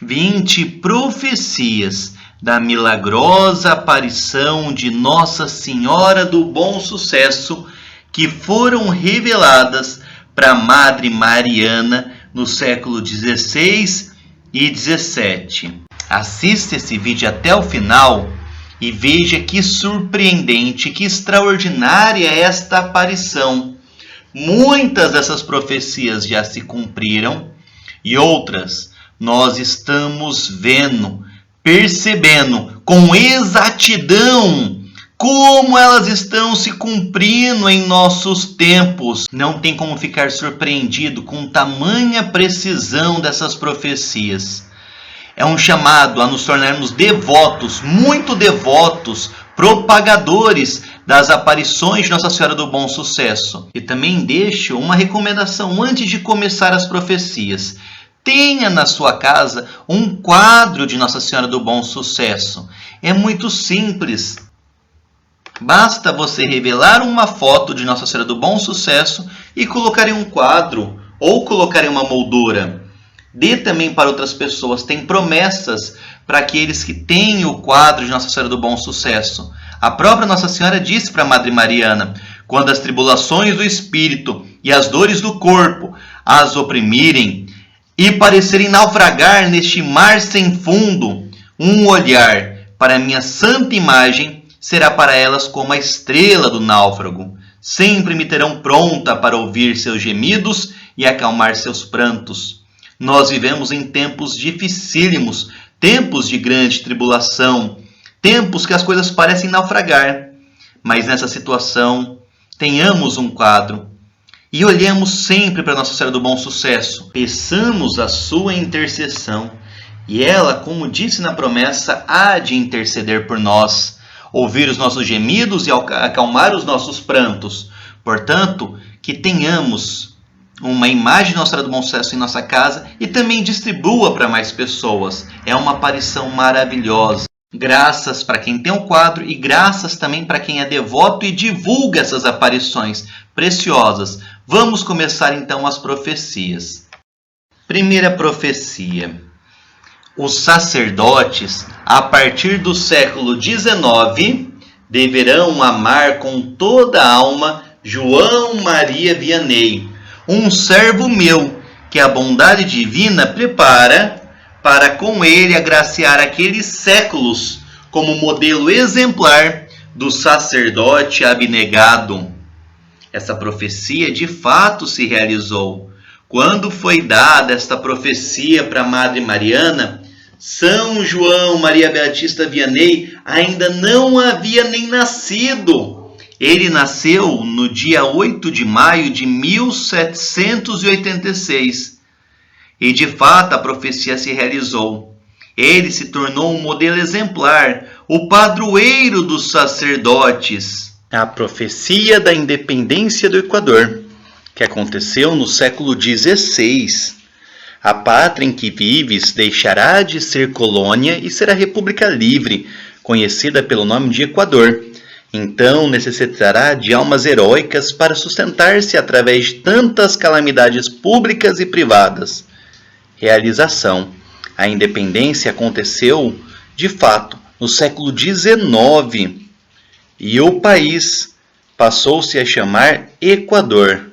20 profecias da milagrosa aparição de Nossa Senhora do Bom Sucesso que foram reveladas para a Madre Mariana no século XVI e XVII. Assista esse vídeo até o final e veja que surpreendente, que extraordinária é esta aparição. Muitas dessas profecias já se cumpriram e outras nós estamos vendo, percebendo com exatidão como elas estão se cumprindo em nossos tempos. Não tem como ficar surpreendido com tamanha precisão dessas profecias. É um chamado a nos tornarmos devotos, muito devotos, propagadores das aparições de Nossa Senhora do Bom Sucesso. E também deixo uma recomendação antes de começar as profecias. Tenha na sua casa um quadro de Nossa Senhora do Bom Sucesso. É muito simples. Basta você revelar uma foto de Nossa Senhora do Bom Sucesso e colocar em um quadro ou colocar em uma moldura. Dê também para outras pessoas. Tem promessas para aqueles que têm o quadro de Nossa Senhora do Bom Sucesso. A própria Nossa Senhora disse para a Madre Mariana: quando as tribulações do espírito e as dores do corpo as oprimirem e parecerem naufragar neste mar sem fundo, um olhar para a minha santa imagem será para elas como a estrela do náufrago. Sempre me terão pronta para ouvir seus gemidos e acalmar seus prantos. Nós vivemos em tempos dificílimos, tempos de grande tribulação, tempos que as coisas parecem naufragar. Mas nessa situação, tenhamos um quadro e olhemos sempre para Nossa Senhora do Bom Sucesso. Peçamos a sua intercessão e ela, como disse na promessa, há de interceder por nós, ouvir os nossos gemidos e acalmar os nossos prantos. Portanto, que tenhamos uma imagem de Nossa Senhora do Bom Sucesso em nossa casa e também distribua para mais pessoas. É uma aparição maravilhosa. Graças para quem tem o quadro e graças também para quem é devoto e divulga essas aparições preciosas. Vamos começar então as profecias. Primeira profecia. Os sacerdotes, a partir do século XIX, deverão amar com toda a alma João Maria Vianney, um servo meu, que a bondade divina prepara para com ele agraciar aqueles séculos como modelo exemplar do sacerdote abnegado. Essa profecia de fato se realizou. Quando foi dada esta profecia para a Madre Mariana, São João Maria Batista Vianney ainda não havia nem nascido. Ele nasceu no dia 8 de maio de 1786. E de fato a profecia se realizou. Ele se tornou um modelo exemplar, o padroeiro dos sacerdotes. A profecia da independência do Equador, que aconteceu no século XVI. A pátria em que vives deixará de ser colônia e será república livre, conhecida pelo nome de Equador. Então necessitará de almas heróicas para sustentar-se através de tantas calamidades públicas e privadas. Realização. A independência aconteceu, de fato, no século XIX e o país passou-se a chamar Equador.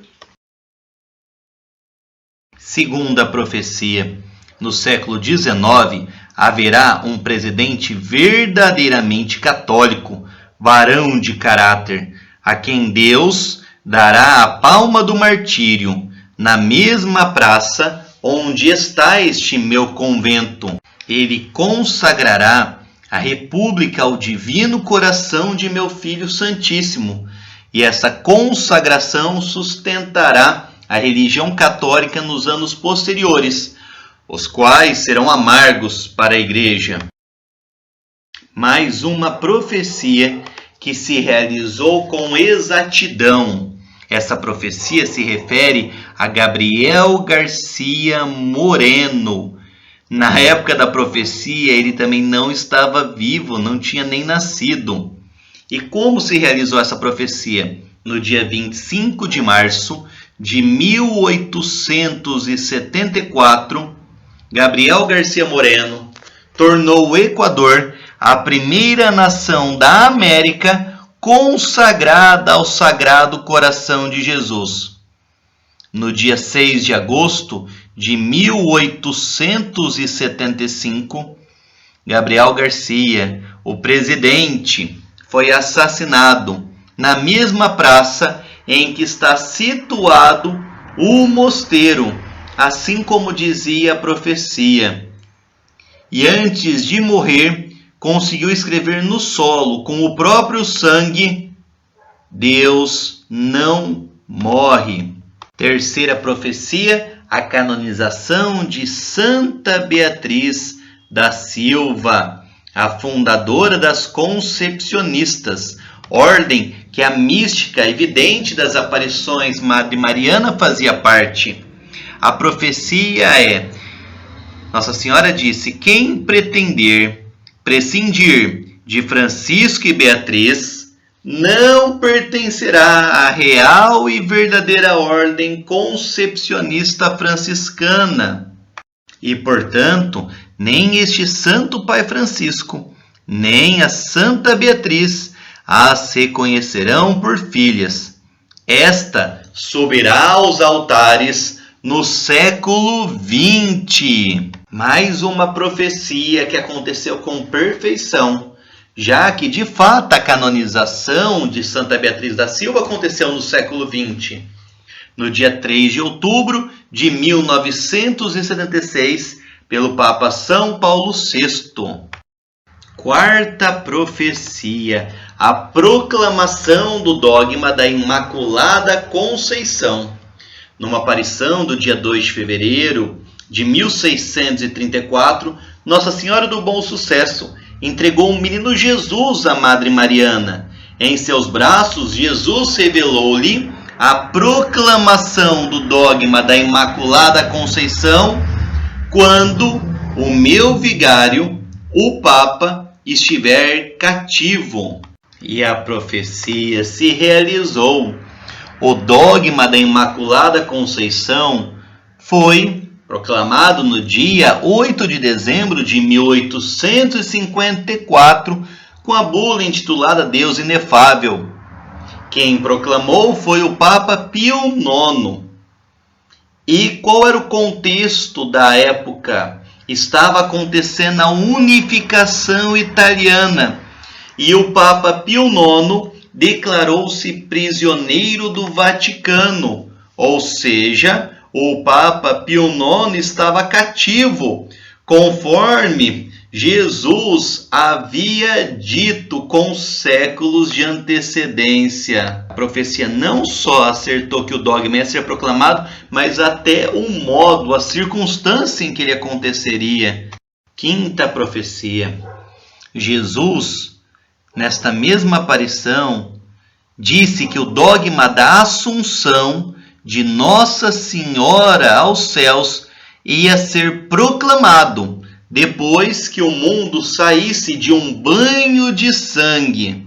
Segunda profecia. No século XIX haverá um presidente verdadeiramente católico, varão de caráter, a quem Deus dará a palma do martírio, na mesma praça onde está este meu convento. Ele consagrará a república ao divino coração de meu Filho Santíssimo, e essa consagração sustentará a religião católica nos anos posteriores, os quais serão amargos para a Igreja. Mais uma profecia que se realizou com exatidão. Essa profecia se refere a Gabriel Garcia Moreno. Na época da profecia, ele também não estava vivo, não tinha nem nascido. E como se realizou essa profecia? No dia 25 de março de 1874, Gabriel Garcia Moreno tornou o Equador a primeira nação da América consagrada ao Sagrado Coração de Jesus. No dia 6 de agosto de 1875, Gabriel Garcia, o presidente, foi assassinado na mesma praça em que está situado o mosteiro, assim como dizia a profecia. E antes de morrer, conseguiu escrever no solo, com o próprio sangue: Deus não morre. Terceira profecia, a canonização de Santa Beatriz da Silva, a fundadora das Concepcionistas, ordem que a mística evidente das aparições Madre Mariana fazia parte. A profecia é: Nossa Senhora disse: quem pretender prescindir de Francisco e Beatriz não pertencerá à real e verdadeira ordem concepcionista franciscana. E, portanto, nem este Santo Pai Francisco, nem a Santa Beatriz as reconhecerão por filhas. Esta subirá aos altares no século XX. Mais uma profecia que aconteceu com perfeição, já que, de fato, a canonização de Santa Beatriz da Silva aconteceu no século XX. No dia 3 de outubro de 1976, pelo Papa São Paulo VI. Quarta profecia, a proclamação do dogma da Imaculada Conceição. Numa aparição do dia 2 de fevereiro de 1634, Nossa Senhora do Bom Sucesso entregou o menino Jesus à Madre Mariana. Em seus braços, Jesus revelou-lhe a proclamação do dogma da Imaculada Conceição quando o meu vigário, o Papa, estiver cativo. E a profecia se realizou. O dogma da Imaculada Conceição foi proclamado no dia 8 de dezembro de 1854, com a bula intitulada Deus Inefável. Quem proclamou foi o Papa Pio IX. E qual era o contexto da época? Estava acontecendo a unificação italiana, e o Papa Pio IX declarou-se prisioneiro do Vaticano, ou seja, o Papa Pio IX estava cativo, conforme Jesus havia dito com séculos de antecedência. A profecia não só acertou que o dogma ia ser proclamado, mas até o modo, a circunstância em que ele aconteceria. Quinta profecia. Jesus, nesta mesma aparição, disse que o dogma da Assunção de Nossa Senhora aos céus ia ser proclamado depois que o mundo saísse de um banho de sangue.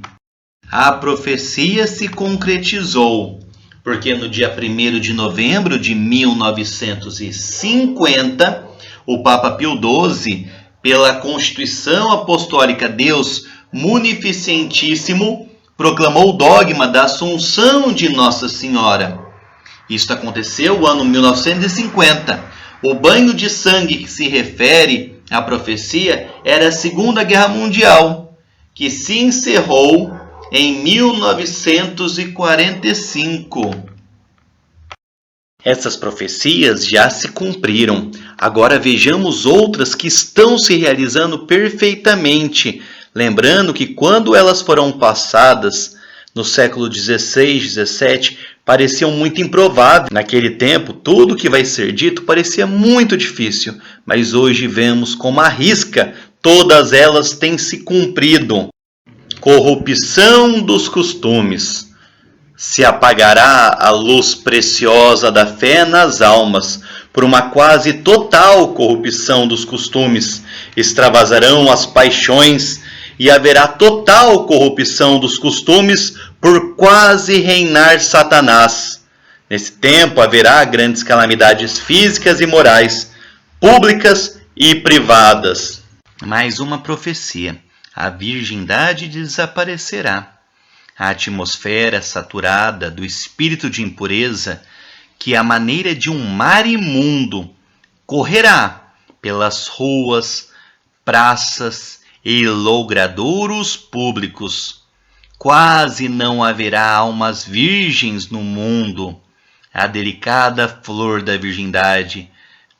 A profecia se concretizou, porque no dia 1º de novembro de 1950, o Papa Pio XII, pela Constituição Apostólica Deus Munificentíssimo, proclamou o dogma da Assunção de Nossa Senhora. Isto aconteceu no ano 1950. O banho de sangue que se refere à profecia era a Segunda Guerra Mundial, que se encerrou em 1945. Essas profecias já se cumpriram. Agora vejamos outras que estão se realizando perfeitamente. Lembrando que quando elas foram passadas no século XVI, XVII, pareciam muito improváveis. Naquele tempo, tudo que vai ser dito parecia muito difícil, mas hoje vemos como à risca todas elas têm se cumprido. Corrupção dos costumes. Se apagará a luz preciosa da fé nas almas, por uma quase total corrupção dos costumes. Extravasarão as paixões e haverá total corrupção dos costumes por quase reinar Satanás. Nesse tempo haverá grandes calamidades físicas e morais, públicas e privadas. Mais uma profecia: a virgindade desaparecerá. A atmosfera saturada do espírito de impureza, que à maneira de um mar imundo correrá pelas ruas, praças e logradouros públicos. Quase não haverá almas virgens no mundo. A delicada flor da virgindade,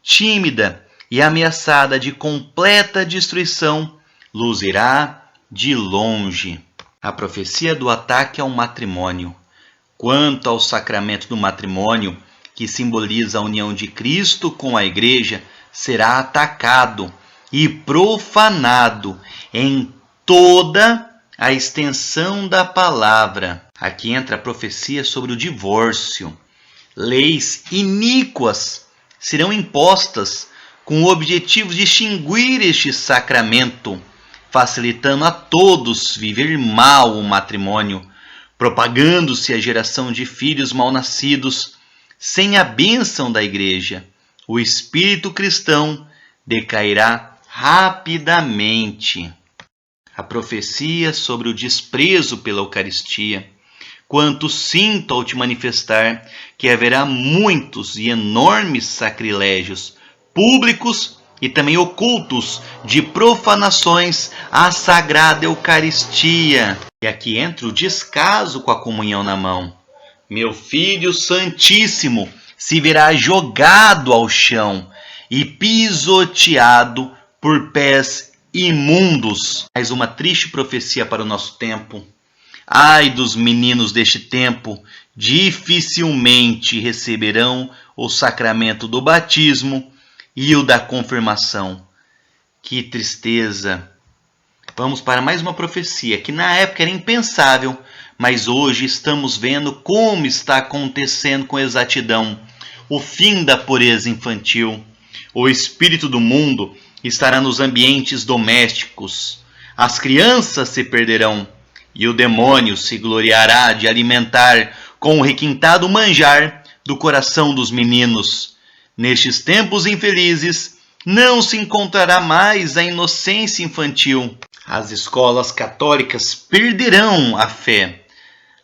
tímida e ameaçada de completa destruição, luzirá de longe. A profecia do ataque ao matrimônio. Quanto ao sacramento do matrimônio, que simboliza a união de Cristo com a Igreja, será atacado e profanado em toda a extensão da palavra. Aqui entra a profecia sobre o divórcio. Leis iníquas serão impostas com o objetivo de extinguir este sacramento, facilitando a todos viver mal o matrimônio, propagando-se a geração de filhos mal-nascidos. Sem a bênção da Igreja, o espírito cristão decairá rapidamente. A profecia sobre o desprezo pela Eucaristia. Quanto sinto ao te manifestar que haverá muitos e enormes sacrilégios, públicos e também ocultos, de profanações à Sagrada Eucaristia. E aqui entra o descaso com a comunhão na mão. Meu Filho Santíssimo se verá jogado ao chão e pisoteado por pés imundos. Mais uma triste profecia para o nosso tempo. Ai dos meninos deste tempo, dificilmente receberão o sacramento do batismo e o da confirmação. Que tristeza! Vamos para mais uma profecia que na época era impensável, mas hoje estamos vendo como está acontecendo com exatidão. O fim da pureza infantil. O espírito do mundo estará nos ambientes domésticos. As crianças se perderão e o demônio se gloriará de alimentar com o requintado manjar do coração dos meninos. Nestes tempos infelizes, não se encontrará mais a inocência infantil. As escolas católicas perderão a fé.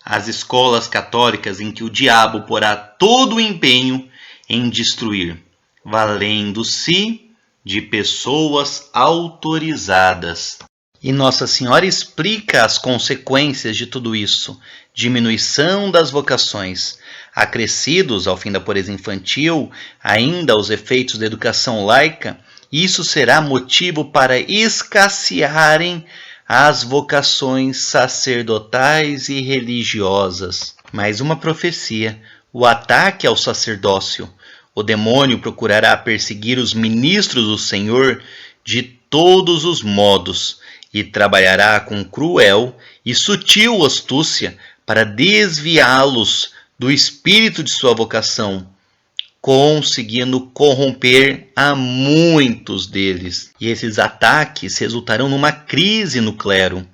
As escolas católicas em que o diabo porá todo o empenho em destruir, valendo-se de pessoas autorizadas. E Nossa Senhora explica as consequências de tudo isso. Diminuição das vocações. Acrescidos ao fim da pureza infantil, ainda os efeitos da educação laica, isso será motivo para escassearem as vocações sacerdotais e religiosas. Mais uma profecia: o ataque ao sacerdócio. O demônio procurará perseguir os ministros do Senhor de todos os modos e trabalhará com cruel e sutil astúcia para desviá-los do espírito de sua vocação, conseguindo corromper a muitos deles. E esses ataques resultarão numa crise no clero.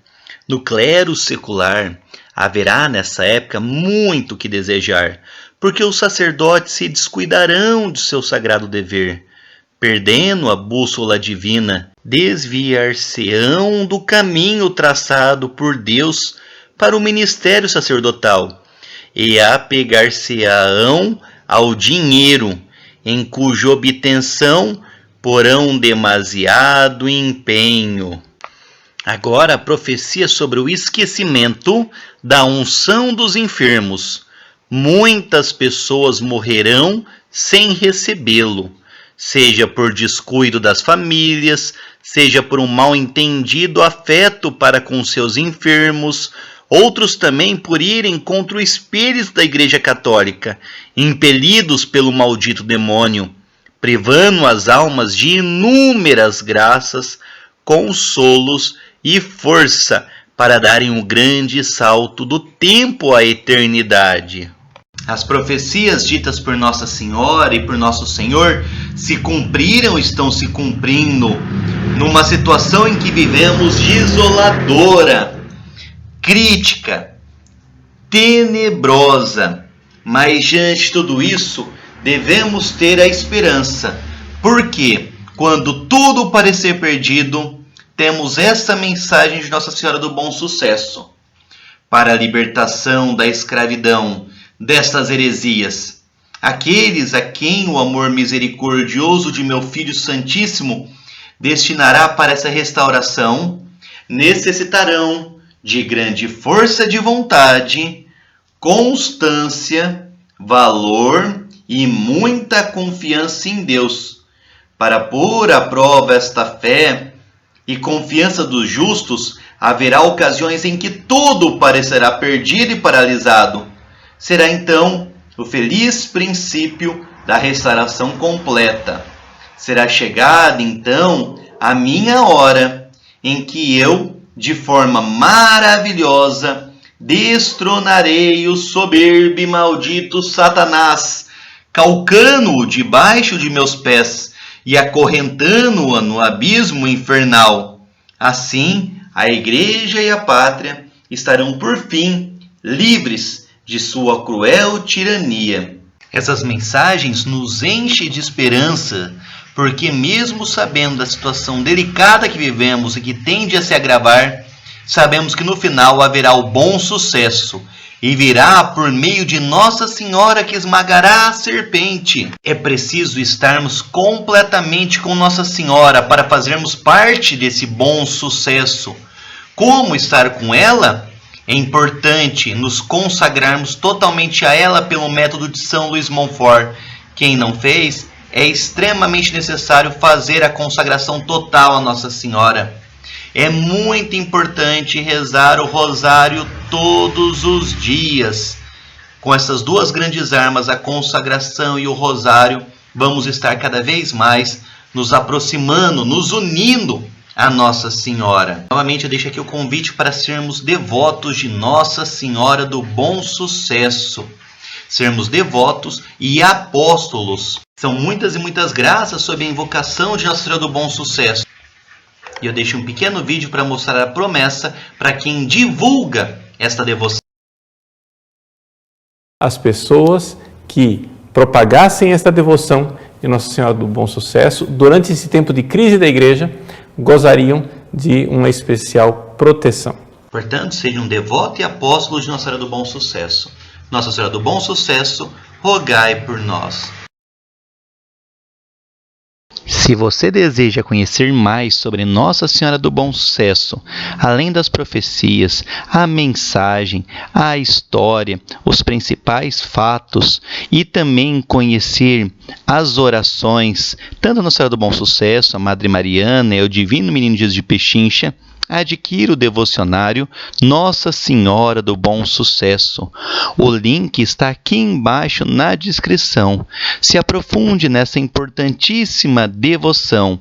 No clero secular haverá nessa época muito que desejar, porque os sacerdotes se descuidarão de seu sagrado dever, perdendo a bússola divina, desviar-se-ão do caminho traçado por Deus para o ministério sacerdotal e apegar-se-ão ao dinheiro, em cuja obtenção porão demasiado empenho. Agora a profecia sobre o esquecimento da unção dos enfermos. Muitas pessoas morrerão sem recebê-lo, seja por descuido das famílias, seja por um mal entendido afeto para com seus enfermos, outros também por irem contra o espírito da Igreja Católica, impelidos pelo maldito demônio, privando as almas de inúmeras graças, consolos e força para darem um grande salto do tempo à eternidade. As profecias ditas por Nossa Senhora e por Nosso Senhor se cumpriram, estão se cumprindo, numa situação em que vivemos desoladora, crítica, tenebrosa. Mas diante de tudo isso, devemos ter a esperança. Por quê? quando tudo parecer perdido, temos esta mensagem de Nossa Senhora do Bom Sucesso. Para a libertação da escravidão destas heresias, aqueles a quem o amor misericordioso de meu Filho Santíssimo destinará para essa restauração, necessitarão de grande força de vontade, constância, valor e muita confiança em Deus, para pôr à prova esta fé e confiança dos justos. Haverá ocasiões em que tudo parecerá perdido e paralisado. Será então o feliz princípio da restauração completa. Será chegada então a minha hora em que eu, de forma maravilhosa, destronarei o soberbo e maldito Satanás, calcando-o debaixo de meus pés e acorrentando-o no abismo infernal. Assim, a Igreja e a Pátria estarão por fim livres de sua cruel tirania. Essas mensagens nos enchem de esperança, porque mesmo sabendo da situação delicada que vivemos e que tende a se agravar, sabemos que no final haverá o bom sucesso e virá por meio de Nossa Senhora que esmagará a serpente. É preciso estarmos completamente com Nossa Senhora para fazermos parte desse bom sucesso. Como estar com ela? É importante nos consagrarmos totalmente a ela pelo método de São Luís Montfort. Quem não fez, é extremamente necessário fazer a consagração total a Nossa Senhora. É muito importante rezar o rosário todos os dias. Com essas duas grandes armas, a consagração e o rosário, vamos estar cada vez mais nos aproximando, nos unindo a Nossa Senhora. Novamente eu deixo aqui o convite para sermos devotos de Nossa Senhora do Bom Sucesso. Sermos devotos e apóstolos. São muitas e muitas graças sob a invocação de Nossa Senhora do Bom Sucesso. E eu deixo um pequeno vídeo para mostrar a promessa para quem divulga esta devoção. As pessoas que propagassem esta devoção de Nossa Senhora do Bom Sucesso durante esse tempo de crise da Igreja gozariam de uma especial proteção. Portanto, seja um devoto e apóstolo de Nossa Senhora do Bom Sucesso. Nossa Senhora do Bom Sucesso, rogai por nós. Se você deseja conhecer mais sobre Nossa Senhora do Bom Sucesso, além das profecias, a mensagem, a história, os principais fatos e também conhecer as orações, tanto Nossa Senhora do Bom Sucesso, a Madre Mariana e o Divino Menino Jesus de Pechincha, adquira o devocionário Nossa Senhora do Bom Sucesso. O link está aqui embaixo na descrição. Se aprofunde nessa importantíssima devoção